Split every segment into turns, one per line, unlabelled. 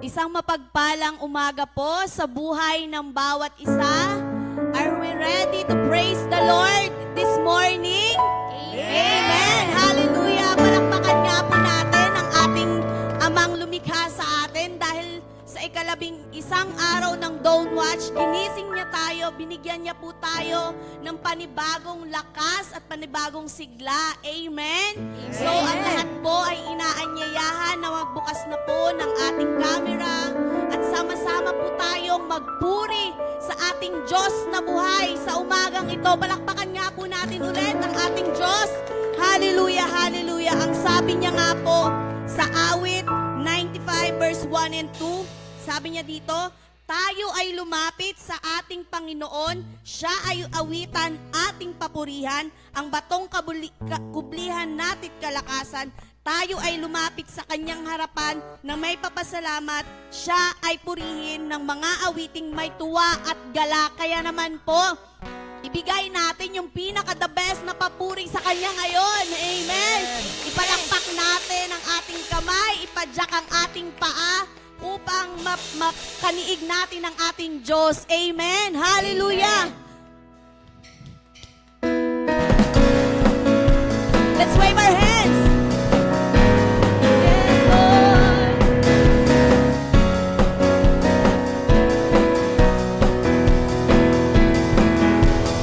Isang mapagpalang umaga po sa buhay ng bawat isa. Are we ready to praise the Lord this morning? Amen! Hallelujah! Palakpakan nga po natin ang ating amang lumikha sa atin dahil sa ika-11 araw ng Dawn Watch, ginising niya tayo, binigyan niya po tayo ng panibagong lakas at panibagong sigla. Amen? So, ang lahat po ay inaanyayahan na magbukas na po ng ating camera at sama-sama po tayong magpuri sa ating Diyos na buhay sa umagang ito. Palakpakan nga po natin ulit ang ating Diyos. Hallelujah, hallelujah. Ang sabi niya nga po sa awit 95 verse 1 and 2, sabi niya dito, tayo ay lumapit sa ating Panginoon, siya ay awitan ating papurihan, ang batong kublihan natin kalakasan, tayo ay lumapit sa kanyang harapan na may papasalamat, siya ay purihin ng mga awiting may tuwa at galak. Kaya naman po, ibigay natin yung pinaka-the best na papuri sa kanya ngayon. Amen! Ipalakpak natin ang ating kamay, ipadyak ang ating paa, upang makaniig natin ang ating Diyos. Amen! Hallelujah! Let's wave our hands! Yes, Lord!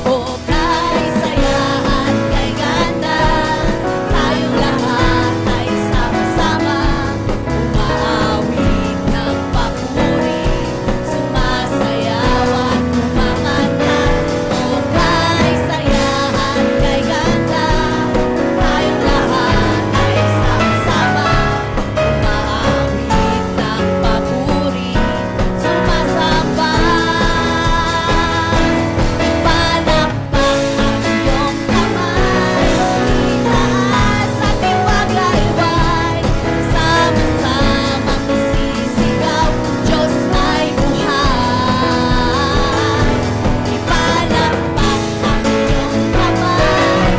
Oh, kay saya at kay ganda, tayong lahat ay sama-sama, umaawit ng papuri, sumasayaw at kumakanta. Oh, kay saya at kay ganda, tayong lahat ay sama-sama, umaawit ng papuri, sumasamba. Palakpak ang iyong kamay, itaas at iwagayway, sama-samang isisigaw, Diyos ay buhay. Ipalakpak ang iyong kamay,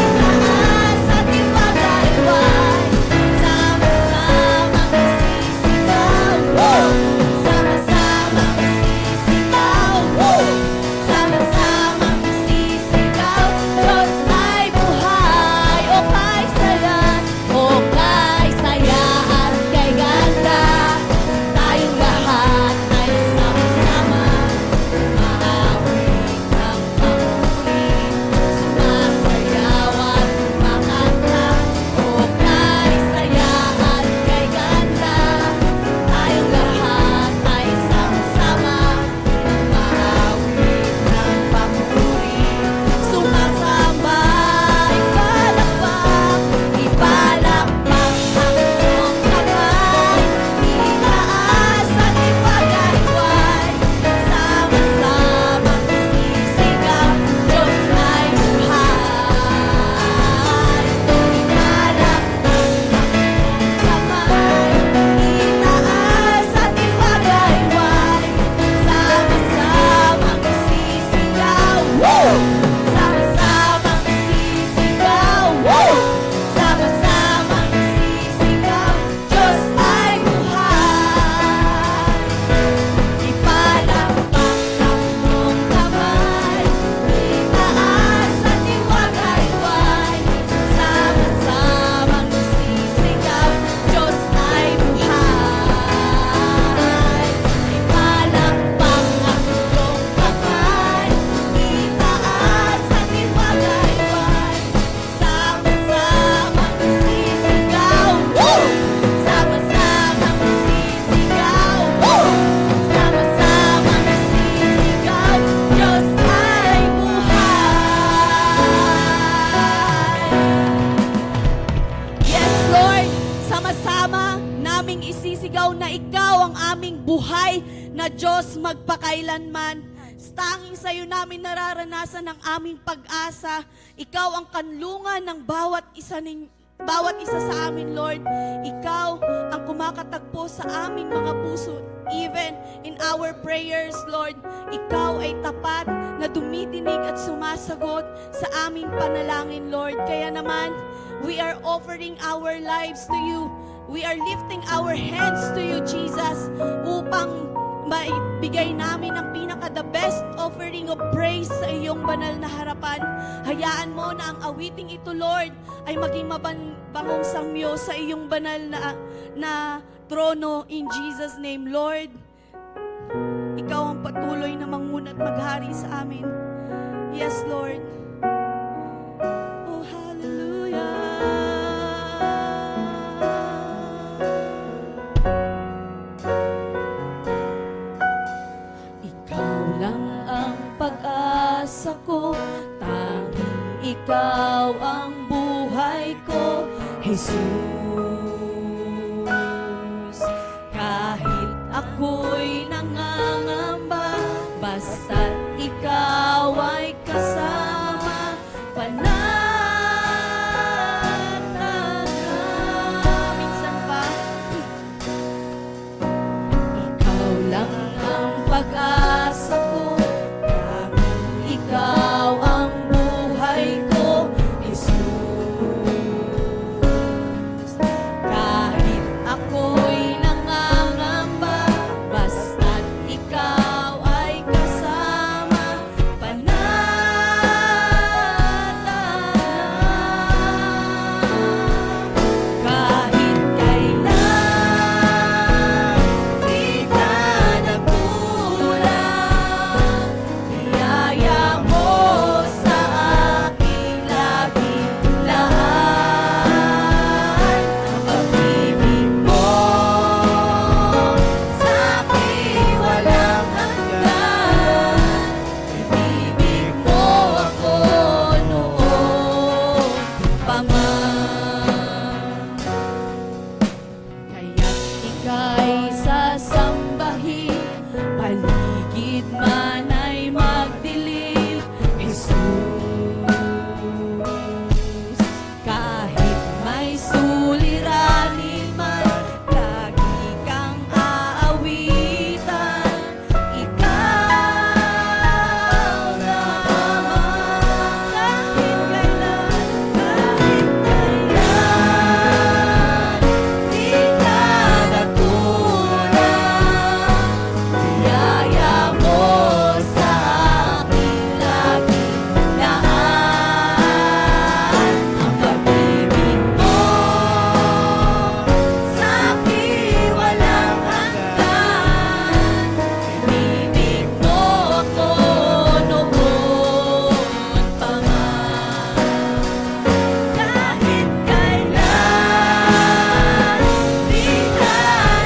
itaas at iwagayway, sama-samang isisigaw, sama-samang isisigaw, sama-samang isisigaw, Diyos ay buhay. O kay saya at kay ganda, tayong lahat ay sama-sama, umaawit ng papuri, sumasayaw at kumakanta. O kay saya at kay ganda, tayong lahat ay sama-sama, umaawit ng papuri, sumasamba. Ipalakpak ang iyong kamay, itaas at ipagayway, sama-samang isisigaw, Diyos ay buhay. Ipalakpak ang iyong kamay, itaas at ipagayway, sama-samang isisigaw, sama-samang isisigaw, sama-samang isisigaw, Diyos ay buhay. Ipalakpak ang iyong kamay, itaas at iwagayway, sama-samang isisigaw, Diyos ay buhay. Ipalakpak ang iyong kamay, itaas at iwagayway, sama-samang isisigaw, sama-samang isisigaw, sama-samang isisigaw, Diyos ay buhay. Yes, Lord, sama-sama naming isisigaw na Ikaw ang aming buhay na Diyos magpakailanman. Tanging sa iyo namin nararanasan ang aming pag-asa. Ikaw ang kanlungan ng bawat isa sa amin, Lord. Ikaw ang kumakatagpo sa aming mga puso. Even in our prayers, Lord, Ikaw ay tapat na dumidinig at sumasagot sa aming panalangin, Lord. Kaya naman, we are offering our lives to you. We are lifting our hands to you, Jesus. ibigay namin ang pinaka-the best offering of praise sa iyong banal na harapan. Hayaan mo na ang awiting ito, Lord, ay maging mabangong samyo sa iyong banal na trono in Jesus' name, Lord. Ikaw ang patuloy na manguna at maghari sa amin. Yes, Lord. Oh, hallelujah. Ikaw lang ang pag-asa ko, tanging ikaw ang buhay ko, Jesus. Kahit ako'y nangangamba, basta't ikaw ay kasama, panatag. Minsan pa, ikaw lang ang pag-asa ko, tanging ikaw ang buhay ko, Jesus. Kahit ako'y nangangamba, basta't ikaw ay kasama, panatag. Kahit kailan di ka nagkulang, biyaya mo sa aking laging laan. Ang pag-ibig mo sa akin walang hanggan. Ibibig mo ako noon pa man. Kaya't ika'y sasambahin, paligid man ay magdilim, Jesus. Kahit may suliranin man, lagi kang aawitan, ikaw naman. Kahit kailan di ka nagkulang, biyaya mo sa aking laging laan. Ang pag-ibig mo sa akin walang hanggan. Ibibig mo ako noon pa man. Kahit kailan di ka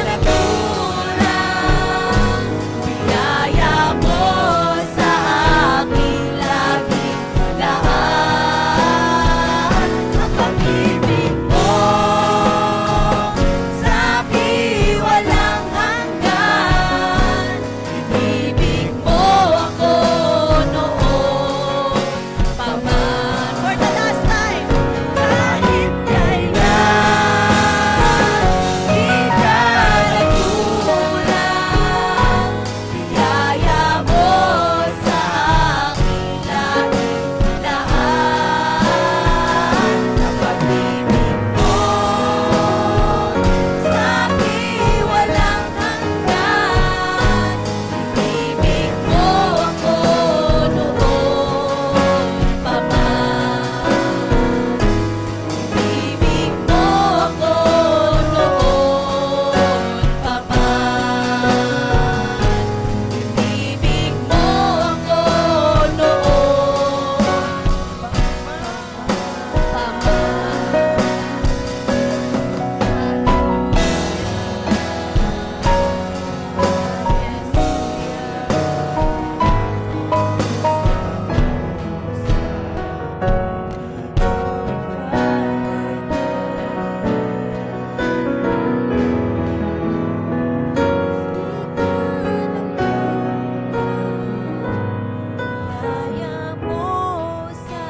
nagkulang, biyaya mo sa aking laging laan. Ang pag-ibig mo sa akin walang hanggan. Ibibig mo ako noon pa man. For the last time. Kahit kailan di ka nagkulang, biyaya mo sa aking laging laan. Ang pag-ibig mo sa akin walang hanggan. Ibibig mo ako noon pa man. Ibibig mo ako noon pa man. Ibibig mo ako noon pa Biyaya mo sa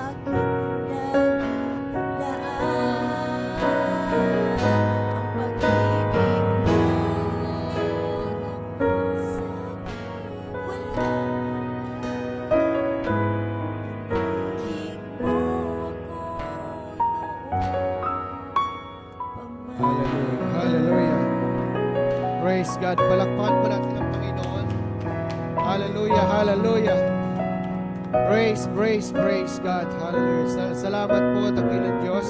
aking laging laan. Ang pag-ibig mo sa akin walang hanggan. Ibig mo ako noon pa man.
Hallelujah. Hallelujah. Praise God. Palakpakan po natin ang Panginoon. Hallelujah, hallelujah. Praise, praise, praise God. Hallelujah. Salamat po, dakilang Diyos.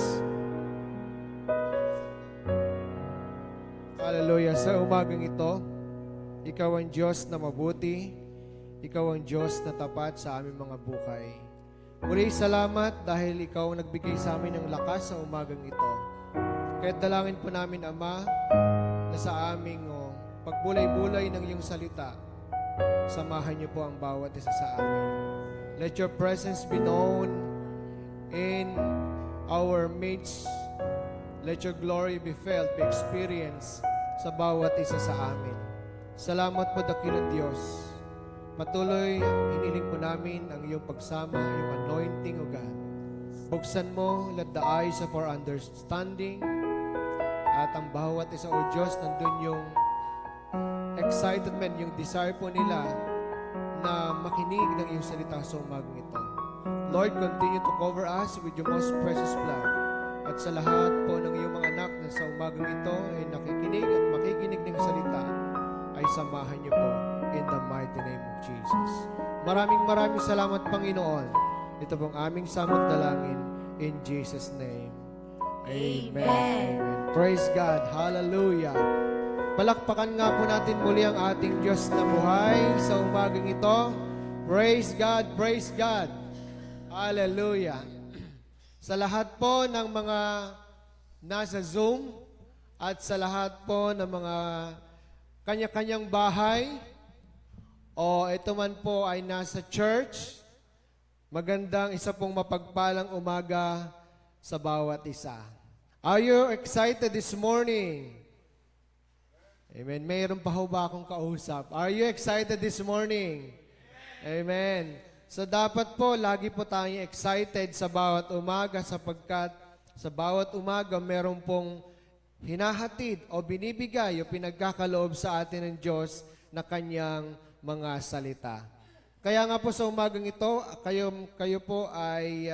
Hallelujah. Sa umagang ito, Ikaw ang Diyos na mabuti. Ikaw ang Diyos na tapat sa aming mga buhay. Muli salamat dahil Ikaw ang nagbigay sa amin ng lakas sa umagang ito. Kaya't dalangin po namin, Ama, na sa aming pagbulay-bulay ng iyong salita, samahan niyo po ang bawat isa sa amin. Let your presence be known in our midst. Let your glory be felt, be experienced sa bawat isa sa amin. Salamat po, dakilang Diyos. Patuloy, iniling po namin ang iyong pagsama, iyong anointing, O God. Buksan mo, let the eyes of our understanding, at ang bawat isa, O Diyos, nandun yung excitement, yung desire po nila na makinig ng iyong salita sa umagang ito. Lord, continue to cover us with your most precious blood. At sa lahat po ng iyong mga anak na sa umagang ito ay nakikinig at makikinig ng salita, ay samahan niyo po in the mighty name of Jesus. Maraming salamat, Panginoon. Ito pong aming samot dalangin in Jesus' name. Amen. Amen. Praise God. Hallelujah. Palakpakan nga po natin muli ang ating Diyos na buhay sa umagang ito. Praise God. Praise God. Hallelujah. Sa lahat po ng mga nasa Zoom at sa lahat po ng mga kanya-kanyang bahay o ito man po ay nasa church, magandang isa pong mapagpalang umaga sa bawat isa. Are you excited this morning? Amen. Mayroon pa ho ba akong kausap? Are you excited this morning? Amen. So dapat po, lagi po tayong excited sa bawat umaga sapagkat sa bawat umaga meron pong hinahatid o binibigay o pinagkakaloob sa atin ng Diyos na kanyang mga salita. Kaya nga po sa umagang ito, kayo po ay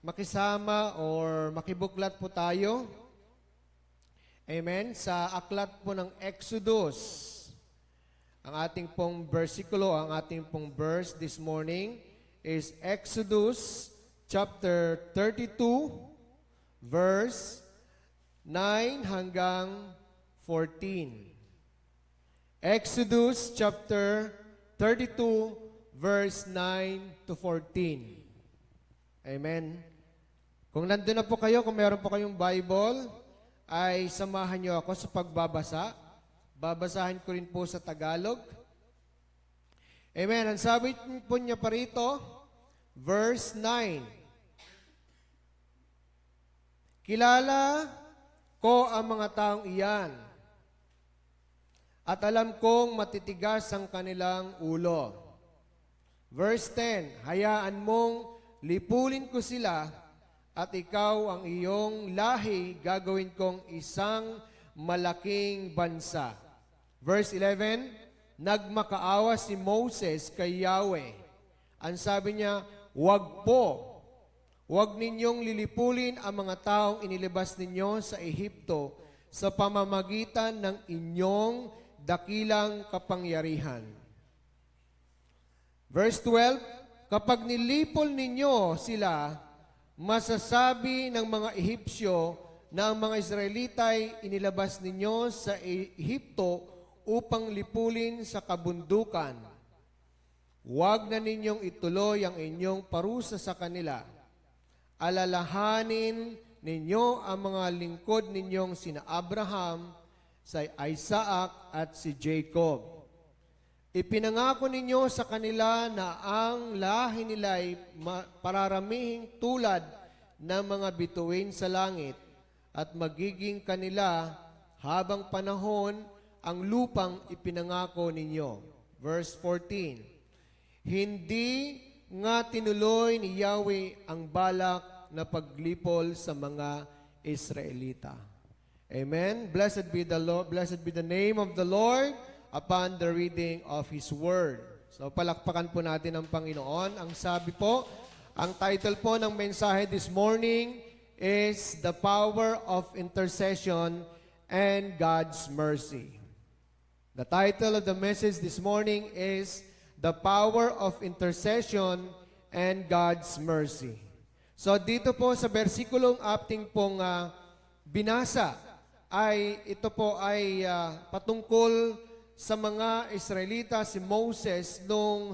makisama or makibuklat po tayo. Amen. Sa aklat po ng Exodus, ang ating pong versikulo, ang ating pong verse this morning is Exodus chapter 32, verse 9 hanggang 14. Exodus chapter 32, verse 9 to 14. Amen. Kung nandun na po kayo, kung meron po kayong Bible, ay samahan niyo ako sa pagbabasa. Babasahin ko rin po sa Tagalog. Amen. Ang sabi po niya pa rito, verse 9. Kilala ko ang mga taong iyan, at alam kong matitigas ang kanilang ulo. Verse 10, hayaan mong lipulin ko sila, at ikaw ang iyong lahi gagawin kong isang malaking bansa. Verse 11, nagmakaawa si Moses kay Yahweh. Ang sabi niya, Huwag ninyong lilipulin ang mga taong inilabas ninyo sa Ehipto sa pamamagitan ng inyong dakilang kapangyarihan. Verse 12, kapag nilipol ninyo sila, masasabi ng mga Ehipsyo na ang mga Israelita ay inilabas ninyo sa Ehipto upang lipulin sa kabundukan. Huwag na ninyong ituloy ang inyong parusa sa kanila. Alalahanin ninyo ang mga lingkod ninyong sina Abraham, si Isaac at si Jacob. Ipinangako ninyo sa kanila na ang lahi nila ay pararamihing tulad ng mga bituin sa langit at magiging kanila habang panahon ang lupang ipinangako ninyo. Verse 14, hindi nga tinuloy ni Yahweh ang balak na paglipol sa mga Israelita. Amen. Blessed be the Lord, blessed be the name of the Lord upon the reading of His Word. So palakpakan po natin ang Panginoon. Ang sabi po, ang title po ng mensahe this morning is The Power of Intercession and God's Mercy. The title of the message this morning is the power of intercession and God's mercy. So dito po sa bersikulong ating pong binasa, ay ito po ay patungkol sa mga Israelita, si Moses, nung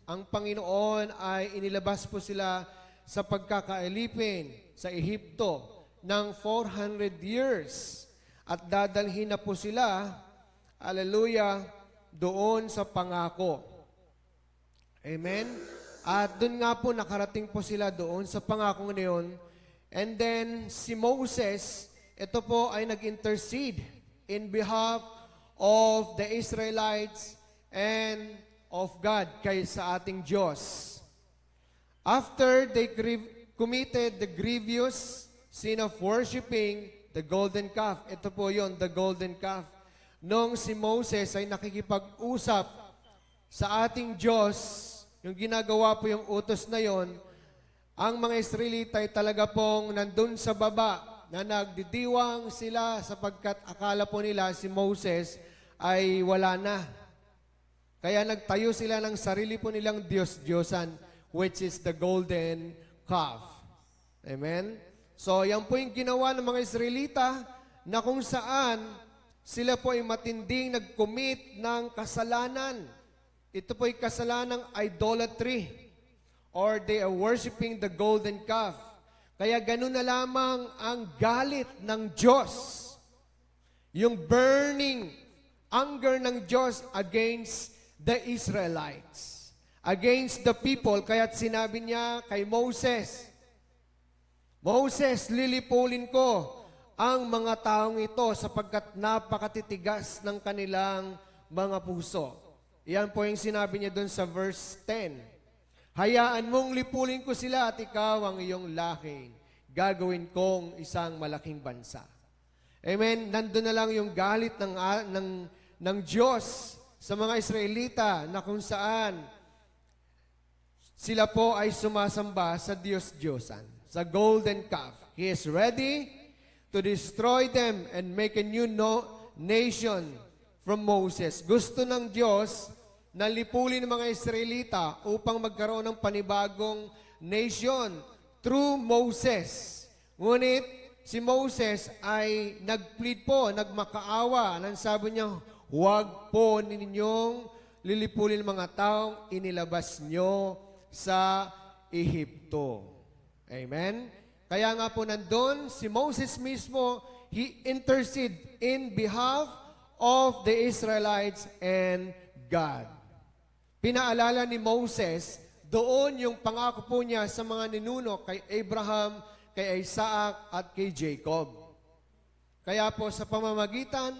ang Panginoon ay inilabas po sila sa pagkakailipin sa Ehipto ng 400 years. At dadalhin na po sila, hallelujah, doon sa pangako. Amen? At doon nga po nakarating po sila doon sa pangakong niyon. And then si Moses, ito po ay nag-intercede in behalf of the Israelites and of God kay sa ating Diyos. After they committed the grievous sin of worshiping the golden calf, ito po yon, the golden calf. Nung si Moses ay nakikipag-usap sa ating Diyos, yung ginagawa po yung utos na yon, ang mga Israelita ay talaga pong nandun sa baba na nagdidiwang sila sapagkat akala po nila si Moses ay wala na. Kaya nagtayo sila ng sarili po nilang Diyos-Diyosan, which is the golden calf. Amen? So, yan po yung ginawa ng mga Israelita na kung saan sila po ay matinding nag-commit ng kasalanan. Ito po ay kasalanang idolatry, or they are worshiping the golden calf. Kaya ganun na lamang ang galit ng Diyos. Yung burning anger ng Diyos against the Israelites. Against the people. Kaya't sinabi niya kay Moses, Moses, lilipulin ko ang mga taong ito sapagkat napakatitigas ng kanilang mga puso. Iyan po yung sinabi niya doon sa verse 10. Hayaan mong lipulin ko sila at ikaw ang iyong laking. Gagawin kong isang malaking bansa. Amen? Nandun na lang yung galit ng Diyos sa mga Israelita na kung saan sila po ay sumasamba sa Diyos-Diyosan, sa golden calf. He is ready to destroy them and make a new nation from Moses. Gusto ng Diyos na lipulin ng mga Israelita upang magkaroon ng panibagong nation through Moses. Ngunit si Moses ay nag-plead po, nagmakaawa. Nang sabi niya, huwag po ninyong lilipulin mga taong inilabas nyo sa Ehipto. Amen? Kaya nga po nandun, si Moses mismo, he intercede in behalf of the Israelites and God. Pinaalala ni Moses, doon yung pangako po niya sa mga ninuno kay Abraham, kay Isaac, at kay Jacob. Kaya po sa pamamagitan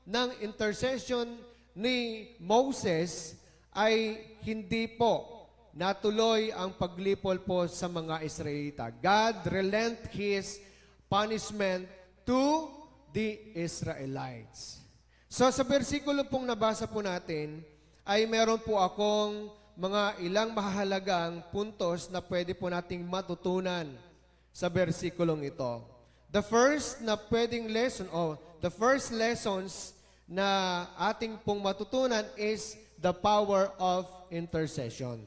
ng intercession ni Moses, ay hindi po natuloy ang paglipol po sa mga Israelita. God relent His punishment to the Israelites. So sa versikulo pong nabasa po natin, ay meron po akong mga ilang mahalagang puntos na pwede po nating matutunan sa versikulong ito. The first na pwedeng lesson, the first lessons na ating pong matutunan is the power of intercession.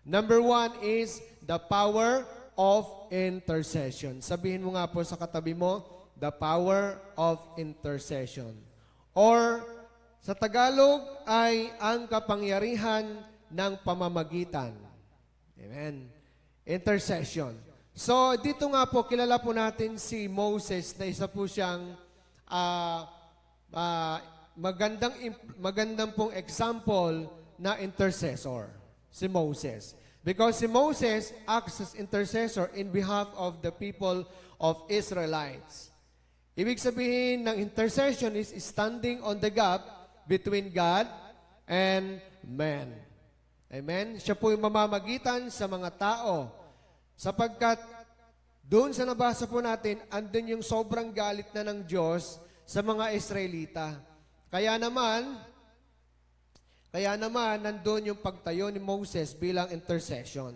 Number 1 is the power of intercession. Sabihin mo nga po sa katabi mo, the power of intercession. Or sa Tagalog ay ang kapangyarihan ng pamamagitan. Amen. Intercession. So dito nga po, kilala po natin si Moses na isa po siyang magandang pong example na intercessor. Si Moses. Because si Moses acts as intercessor in behalf of the people of Israelites. Ibig sabihin ng intercession is standing on the gap between God and man. Amen? Siya po yung mamamagitan sa mga tao. Sapagkat doon sa nabasa po natin, andun yung sobrang galit na ng Diyos sa mga Israelita. Kaya naman, nandun yung pagtayo ni Moses bilang intercessor.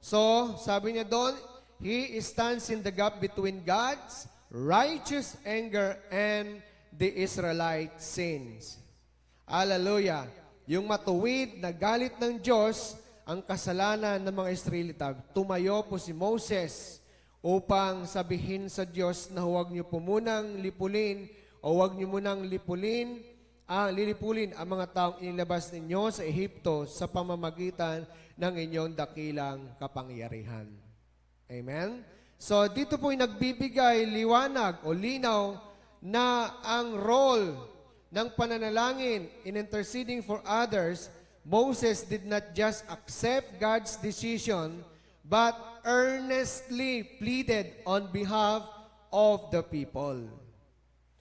So, sabi niya doon, he stands in the gap between God's righteous anger and the Israelite sins. Hallelujah. yung matuwid na galit ng Diyos ang kasalanan ng mga Israelita, tumayo po si Moses upang sabihin sa Diyos na huwag niyo po munang lipulin o huwag niyo munang lilipulin ang mga taong inilabas ninyo sa Ehipto sa pamamagitan ng inyong dakilang kapangyarihan. Amen? So dito po ay nagbibigay liwanag o linaw na ang role ng pananalangin in interceding for others, Moses did not just accept God's decision, but earnestly pleaded on behalf of the people.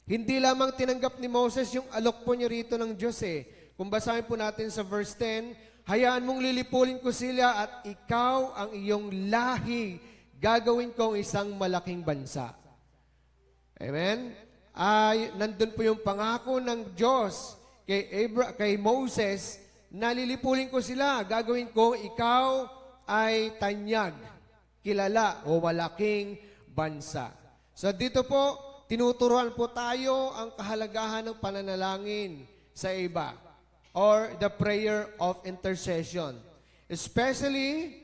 Hindi lamang tinanggap ni Moses yung alok po niya rito ng Diyos eh. Kung basahin po natin sa verse 10, hayaan mong lilipulin ko sila at ikaw ang iyong lahi gagawin kong isang malaking bansa. Amen? Ay, nandun po yung pangako ng Diyos kay Moses na lilipulin ko sila, gagawin kong ikaw ay tanyag, kilala o malaking bansa. So dito po, tinuturuan po tayo ang kahalagahan ng pananalangin sa iba or the prayer of intercession. Especially,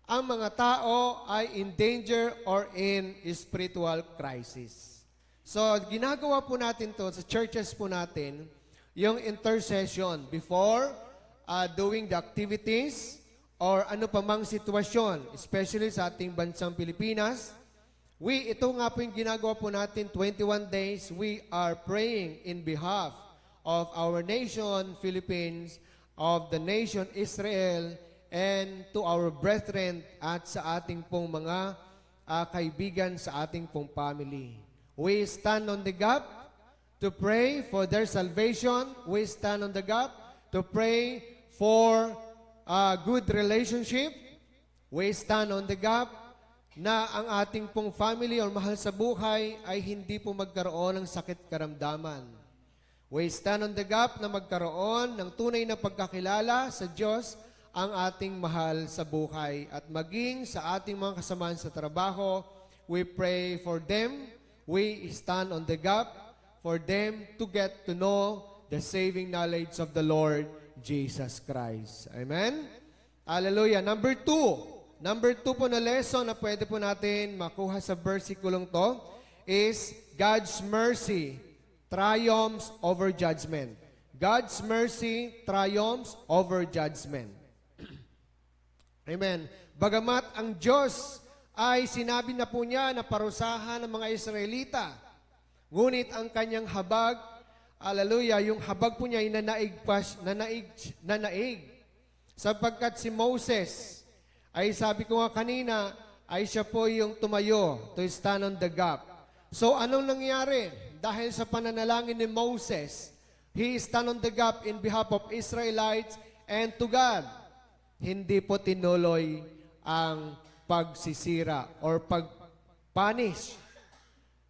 ang mga tao ay in danger or in spiritual crisis. So, ginagawa po natin to sa churches po natin, yung intercession before doing the activities or ano pa mang sitwasyon, especially sa ating bansang Pilipinas. Ito nga po yung ginagawa po natin, 21 days, we are praying in behalf of our nation, Philippines, of the nation Israel, and to our brethren at sa ating pong mga kaibigan sa ating pong family. We stand on the gap to pray for their salvation. We stand on the gap to pray for a good relationship. We stand on the gap na ang ating pong family or mahal sa buhay ay hindi po magkaroon ng sakit karamdaman. We stand on the gap na magkaroon ng tunay na pagkakilala sa Diyos ang ating mahal sa buhay. At maging sa ating mga kasamahan sa trabaho, we pray for them. We stand on the gap for them to get to know the saving knowledge of the Lord Jesus Christ. Amen? Hallelujah. Number two po na lesson na pwede po natin makuha sa versikulong to is God's mercy triumphs over judgment. God's mercy triumphs over judgment. Amen. Bagamat ang Diyos ay sinabi na po niya na parusahan ng mga Israelita, ngunit ang kanyang habag, hallelujah, yung habag po niya ay nanaig. Sapagkat si Moses, ay sabi ko nga kanina, ay siya po yung tumayo to stand on the gap. So anong nangyari? Dahil sa pananalangin ni Moses, he stand on the gap in behalf of Israelites and to God. Hindi po tinuloy ang pagsisira or pagpunish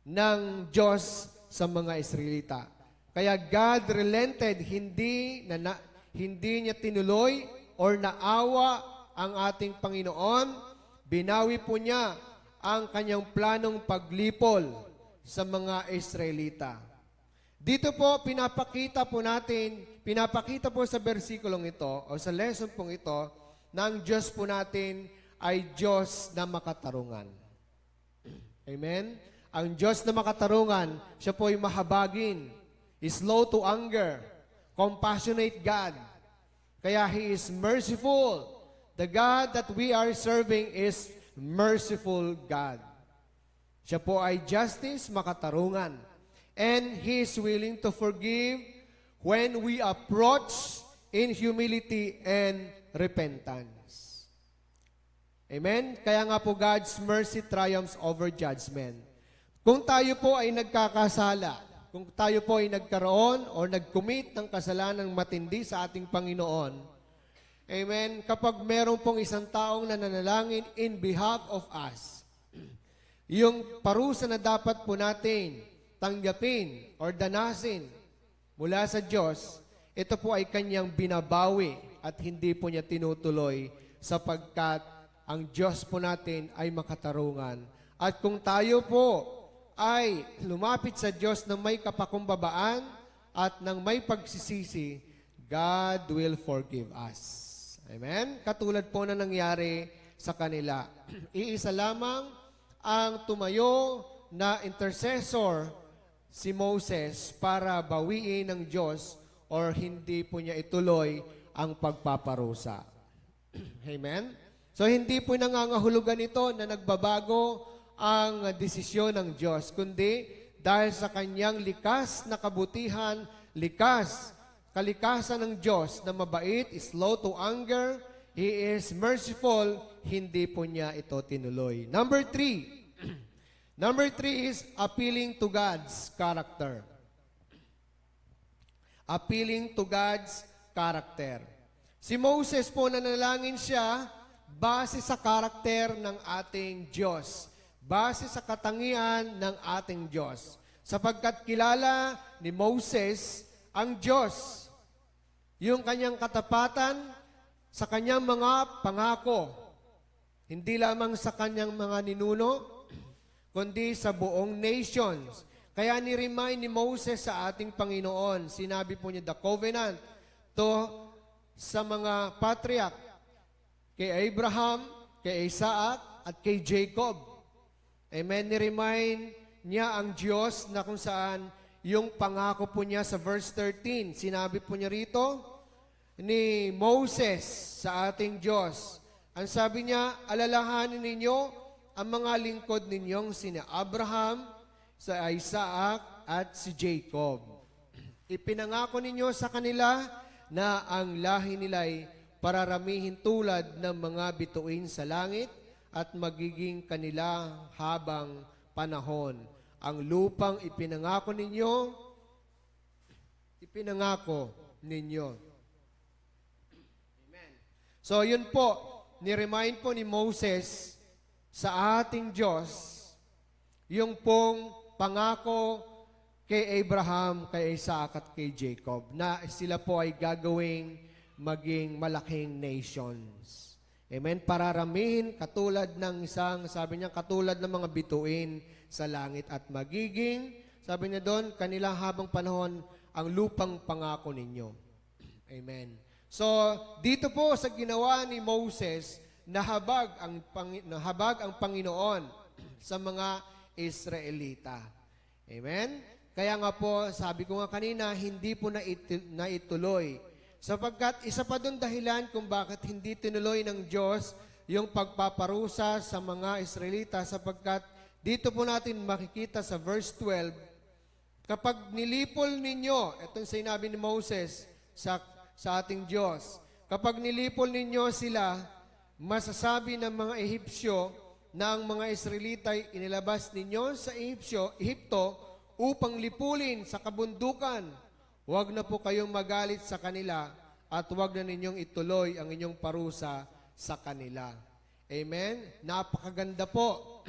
ng Diyos sa mga Israelita. Kaya God relented, hindi niya tinuloy or naawa ang ating Panginoon. Binawi po niya ang kanyang planong paglipol sa mga Israelita. Dito po, pinapakita po sa versikulong ito o sa lesson pong ito, na ang Diyos po natin ay Diyos na makatarungan. Amen? Ang Diyos na makatarungan, siya po ay mahabagin, slow to anger, compassionate God. Kaya He is merciful. The God that we are serving is merciful God. Siya po ay justice, makatarungan. And He is willing to forgive when we approach in humility and repentance. Amen? Kaya nga po God's mercy triumphs over judgment. Kung tayo po ay nagkakasala, kung tayo po ay nagkaroon o nag-commit ng kasalanan matindi sa ating Panginoon, amen, kapag meron pong isang taong nananalangin in behalf of us, yung parusa na dapat po natin tanggapin or danasin mula sa Diyos, ito po ay kanyang binabawi at hindi po niya tinutuloy sapagkat ang Diyos po natin ay makatarungan. At kung tayo po ay lumapit sa Diyos ng may kapakumbabaan at ng may pagsisisi, God will forgive us. Amen? Katulad po na nangyari sa kanila. Iisa lamang ang tumayo na intercessor, si Moses, para bawiin ng Diyos or hindi po niya ituloy ang pagpaparusa. Amen? So hindi po nangangahulugan ito na nagbabago ang desisyon ng Diyos, kundi dahil sa kanyang likas na kabutihan, kalikasan ng Diyos na mabait, slow to anger, He is merciful, hindi po niya ito tinuloy. Number 3. Number 3 is appealing to God's character. Appealing to God's character. Si Moses po nanalangin siya base sa karakter ng ating Diyos. Base sa katangian ng ating Diyos. Sapagkat kilala ni Moses ang Diyos. Yung kanyang katapatan sa kanyang mga pangako. Hindi lamang sa kanyang mga ninuno, kundi sa buong nations. Kaya ni-remind ni Moses sa ating Panginoon, sinabi po niya, the covenant to sa mga patriarch, kay Abraham, kay Isaac, at kay Jacob. Amen. Ni-remind niya ang Diyos na kung saan yung pangako po niya sa verse 13. Sinabi po niya rito ni Moses sa ating Diyos. Ang sabi niya, alalahanin ninyo ang mga lingkod ninyong sina Abraham, sa Isaac, at si Jacob. Ipinangako ninyo sa kanila na ang lahi nila'y pararamihin tulad ng mga bituin sa langit at magiging kanila habang panahon. Ang lupang ipinangako ninyo. Amen. So yun po, ni-remind po ni Moses sa ating Diyos yung pong pangako kay Abraham, kay Isaac at kay Jacob na sila po ay gagawing maging malaking nations. Amen? Pararamihin katulad ng isang, sabi niya, katulad ng mga bituin sa langit at magiging, sabi niya doon, kanila habang panahon ang lupang pangako ninyo. Amen. So, dito po sa ginawa ni Moses, nahabag ang Panginoon sa mga Israelita. Amen? Kaya nga po, sabi ko nga kanina, hindi po naituloy. Sapagkat isa pa doon dahilan kung bakit hindi tinuloy ng Diyos yung pagpaparusa sa mga Israelita, sapagkat dito po natin makikita sa verse 12, kapag nilipol ninyo, itong sinabi ni Moses sa ating Diyos, kapag nilipol ninyo sila, masasabi ng mga Ehipsyo na ang mga Israelita ay inilabas ninyo sa Ehipto upang lipulin sa kabundukan. Huwag na po kayong magalit sa kanila at huwag na ninyong ituloy ang inyong parusa sa kanila. Amen? Napakaganda po.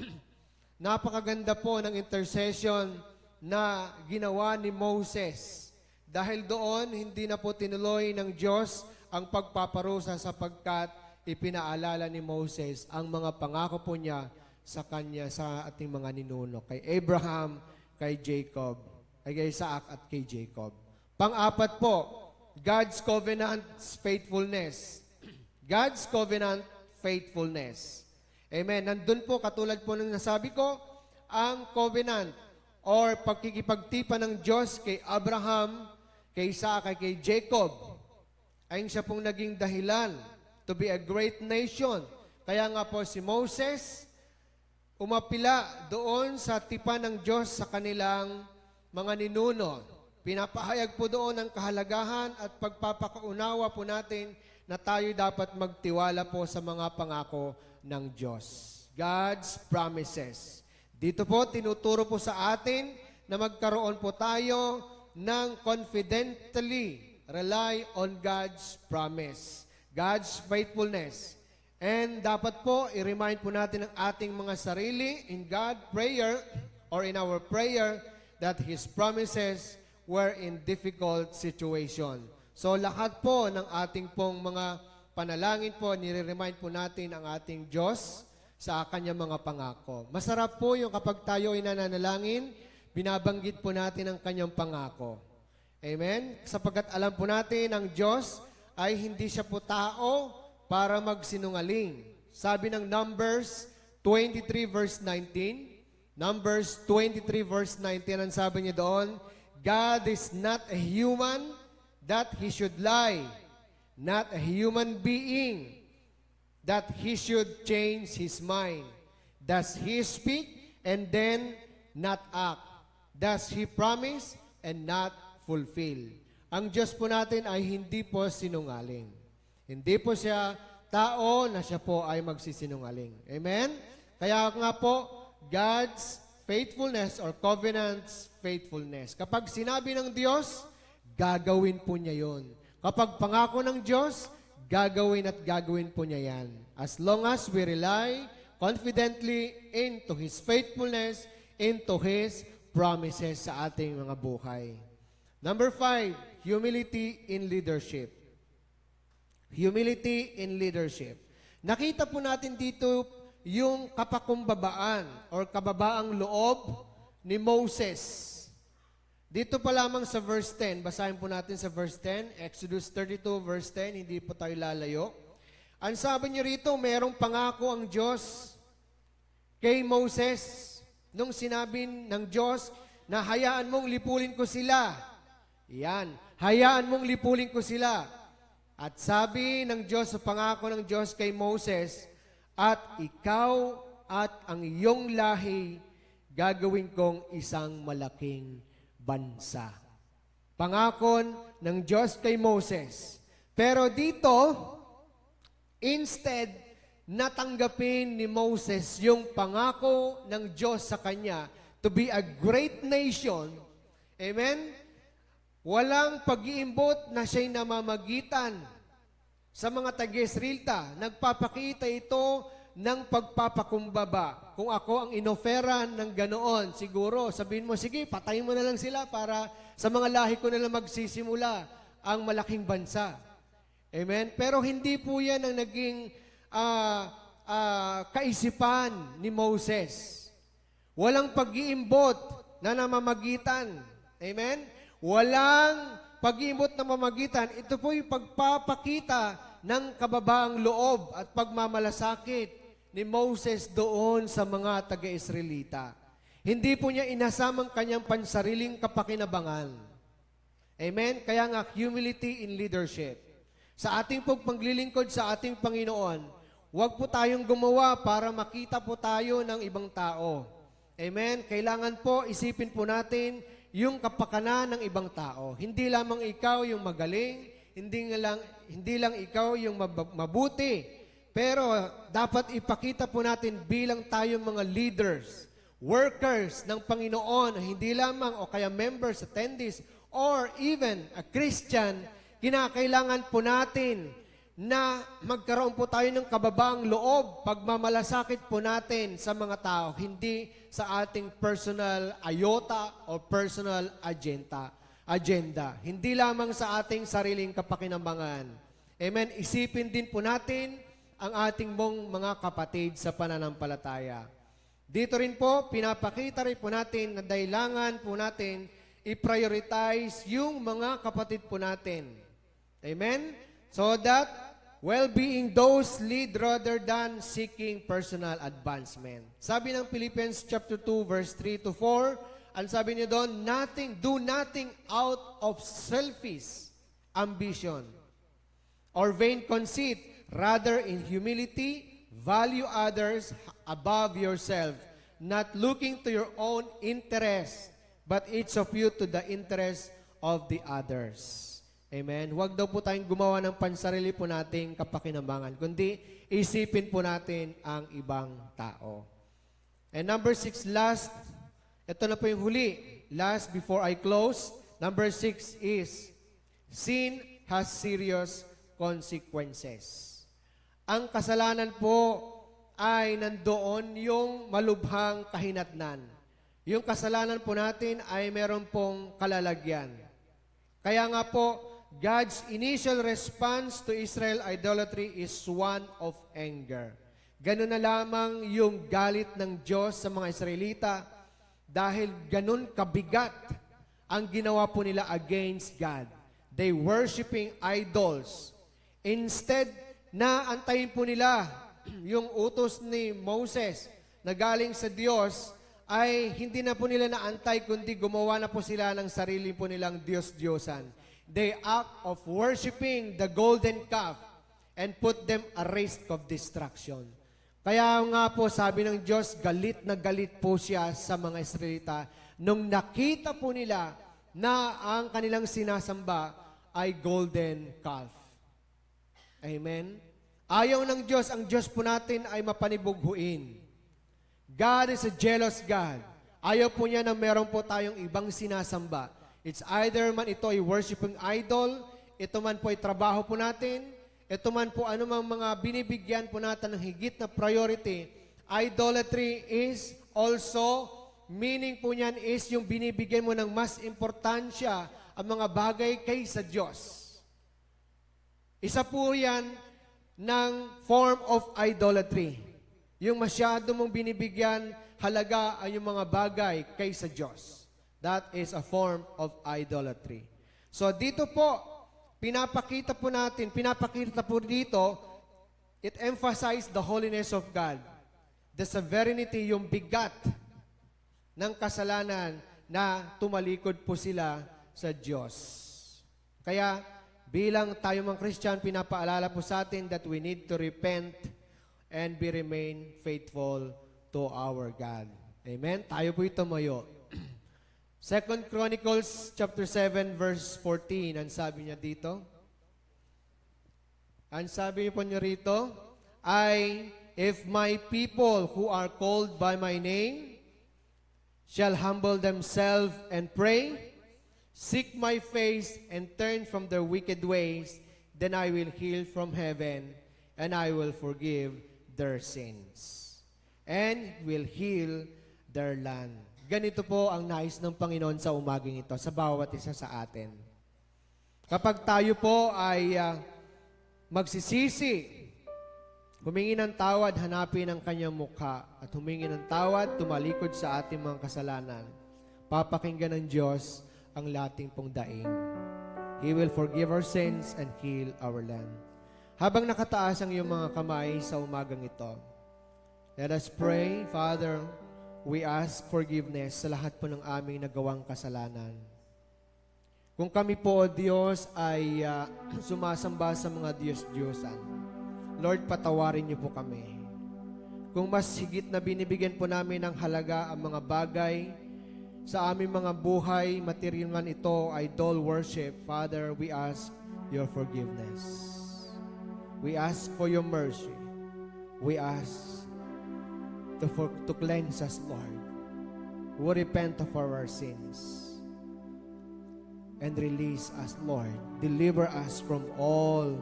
Napakaganda po ng intercession na ginawa ni Moses. Dahil doon, hindi na po tinuloy ng Diyos ang pagpaparusa sapagkat ipinaalala ni Moses ang mga pangako po niya sa kanya, sa ating mga ninuno, kay Abraham, kay Jacob, kay Isaac at kay Jacob. Pang-apat po, God's covenant faithfulness. God's covenant faithfulness. Amen. Nandun po, katulad po ng nasabi ko, ang covenant or pagkikipagtipan ng Diyos kay Abraham, kay Isaac, kay Jacob, ay siya pong naging dahilan to be a great nation. Kaya nga po si Moses, umapila doon sa tipan ng Diyos sa kanilang mga ninuno. Pinapahayag po doon ang kahalagahan at pagpapakaunawa po natin na tayo dapat magtiwala po sa mga pangako ng Diyos. God's promises. Dito po, tinuturo po sa atin na magkaroon po tayo ng confidently rely on God's promise, God's faithfulness. And dapat po, i-remind po natin ang ating mga sarili in God prayer or in our prayer that His promises were in difficult situation. So lahat po ng ating pong mga panalangin po, nire-remind po natin ang ating Diyos sa kanyang mga pangako. Masarap po yung kapag tayo ay nananalangin, binabanggit po natin ang kanyang pangako. Amen? Sapagkat alam po natin, ang Diyos ay hindi siya po tao para magsinungaling. Sabi ng Numbers 23 verse 19, Numbers 23 verse 19, ang sabi niya doon, God is not a human that He should lie, not a human being that He should change His mind. Does He speak and then not act? Does He promise and not fulfill? Ang Diyos po natin ay hindi po sinungaling. Hindi po siya tao na siya po ay magsisinungaling. Amen? Kaya nga po, God's faithfulness or covenant's faithfulness. Kapag sinabi ng Diyos, gagawin po niya yon. Kapag pangako ng Diyos, gagawin at gagawin po niya yan. As long as we rely confidently into His faithfulness, into His promises sa ating mga buhay. Number 5, humility in leadership. Humility in leadership. Nakita po natin dito yung kapakumbabaan or kababaang loob ni Moses. Dito pa lamang sa verse 10, basahin po natin sa verse 10, Exodus 32 verse 10, hindi po tayo lalayo. Ang sabi niyo rito, mayroong pangako ang Diyos kay Moses nung sinabi ng Diyos na hayaan mong lipulin ko sila. Yan, hayaan mong lipulin ko sila. At sabi ng Diyos sa pangako ng Diyos kay Moses, at ikaw at ang iyong lahi gagawin kong isang malaking bansa. Pangako ng Diyos kay Moses. Pero dito, instead, natanggapin ni Moses yung pangako ng Diyos sa kanya to be a great nation. Amen? Walang pag-iimbot na siya'y namamagitan sa mga taga-Israelita. Nagpapakita ito ng pagpapakumbaba. Kung ako ang inoferan ng ganoon, siguro sabihin mo, sige, patayin mo na lang sila para sa mga lahi ko na lang magsisimula ang malaking bansa. Amen? Pero hindi po yan ang naging kaisipan ni Moses. Walang pag-iimbot na namamagitan. Amen? Walang pag-iimbot na mamagitan. Ito po yung pagpapakita ng kababaang loob at pagmamalasakit ni Moses doon sa mga taga-Israelita. Hindi po niya inasamang kanyang pansariling kapakinabangan. Amen? Kaya nga, humility in leadership. Sa ating paglilingkod sa ating Panginoon, huwag po tayong gumawa para makita po tayo ng ibang tao. Amen? Kailangan po, isipin po natin yung kapakanan ng ibang tao. Hindi lamang ikaw yung magaling, hindi lang ikaw yung mabuti, pero dapat ipakita po natin bilang tayong mga leaders, workers ng Panginoon, hindi lamang o kaya members, attendees, or even a Christian, kinakailangan po natin na magkaroon po tayo ng kababaang loob, pagmamalasakit po natin sa mga tao, hindi sa ating personal ayota o personal agenda. Hindi lamang sa ating sariling kapakinabangan. Amen? Isipin din po natin ang ating mga kapatid sa pananampalataya. Dito rin po, pinapakita rin po natin na dailangan po natin i-prioritize yung mga kapatid po natin. Amen? So that well-being those lead rather than seeking personal advancement. Sabi ng Philippians chapter 2 verse 3 to 4, ang sabi niya doon, do nothing out of selfish ambition or vain conceit, rather in humility value others above yourself, not looking to your own interest, but each of you to the interest of the others. Amen? Huwag daw po tayong gumawa ng pansarili po nating kapakinabangan, kundi isipin po natin ang ibang tao. And number 6, last, ito na po yung huli. Last, before I close, number 6 is, sin has serious consequences. Ang kasalanan po ay nandoon yung malubhang kahinatnan. Yung kasalanan po natin ay meron pong kalalagyan. Kaya nga po, God's initial response to Israel idolatry is one of anger. Ganun na lamang yung galit ng Diyos sa mga Israelita dahil ganun kabigat ang ginawa po nila against God. They worshiping idols. Instead na antayin po nila yung utos ni Moses na galing sa Diyos, ay hindi na po nila naantay, kundi gumawa na po sila ng sarili po nilang Diyos-Diyosan. They act of worshiping the golden calf and put them a risk of destruction. Kaya nga po sabi ng Diyos, galit na galit po siya sa mga Israelita nung nakita po nila na ang kanilang sinasamba ay golden calf. Amen? Ayaw ng Diyos, ang Diyos po natin ay mapanibughuin. God is a jealous God. Ayaw po niya na meron po tayong ibang sinasamba. It's either man ito ay worshiping idol, ito man po ay trabaho po natin, ito man po anumang mga binibigyan po natin ng higit na priority. Idolatry is also, meaning po niyan is yung binibigyan mo ng mas importansya ang mga bagay kaysa Diyos. Isa po yan ng form of idolatry. Yung masyado mong binibigyan halaga ay yung mga bagay kaysa Diyos. That is a form of idolatry. So dito po, pinapakita po dito, it emphasizes the holiness of God. The severity, yung bigat ng kasalanan na tumalikod po sila sa Diyos. Kaya, bilang tayo mga Christian, pinapaalala po sa atin that we need to repent and remain faithful to our God. Amen? Tayo po tumayo. 2 Chronicles chapter 7 verse 14, ang sabi niya dito. Ang sabi po niya rito, if my people who are called by my name shall humble themselves and pray, seek my face and turn from their wicked ways, then I will heal from heaven and I will forgive their sins and will heal their land. Ganito po ang nais ng Panginoon sa umaging ito, sa bawat isa sa atin. Kapag tayo po ay magsisisi, humingi ng tawad, hanapin ang kanyang mukha, at humingi ng tawad, tumalikod sa ating mga kasalanan, papakinggan ng Diyos ang lating pong daing. He will forgive our sins and heal our land. Habang nakataas ang iyong mga kamay sa umagang ito, let us pray. Father, we ask forgiveness sa lahat po ng aming nagawang kasalanan. Kung kami po, O Diyos, ay sumasamba sa mga Diyos-Diyosan, Lord, patawarin niyo po kami. Kung mas higit na binibigyan po namin ng halaga ang mga bagay sa aming mga buhay, material man ito, idol worship, Father, we ask your forgiveness. We ask for your mercy. We ask to cleanse us, Lord. We repent of our sins and release us, Lord. Deliver us from all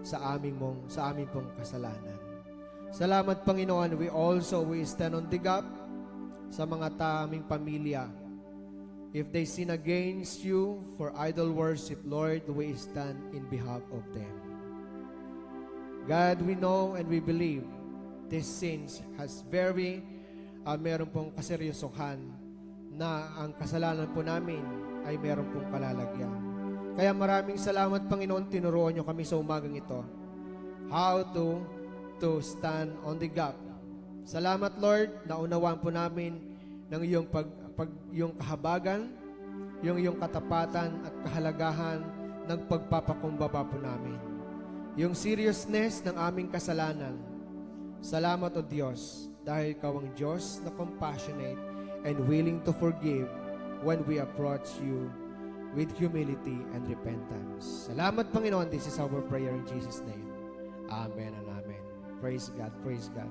sa aming pong kasalanan. Salamat, Panginoon. We stand on the gap sa mga taming pamilya. If they sin against you for idol worship, Lord, we stand in behalf of them. God, we know and we believe this sins has meron pong kaseryosohan na ang kasalanan po namin ay meron pong kalalagyan. Kaya maraming salamat, Panginoon, tinuruan niyo kami sa umagang ito how to stand on the gap. Salamat, Lord, naunawaan po namin ng iyong kahabagan, yung katapatan at kahalagahan ng pagpapakumbaba po namin. Yung seriousness ng aming kasalanan. Salamat, O Diyos, dahil Ikaw ang Diyos na compassionate and willing to forgive when we approach you with humility and repentance. Salamat, Panginoon. This is our prayer in Jesus' name. Amen and amen. Praise God. Praise God.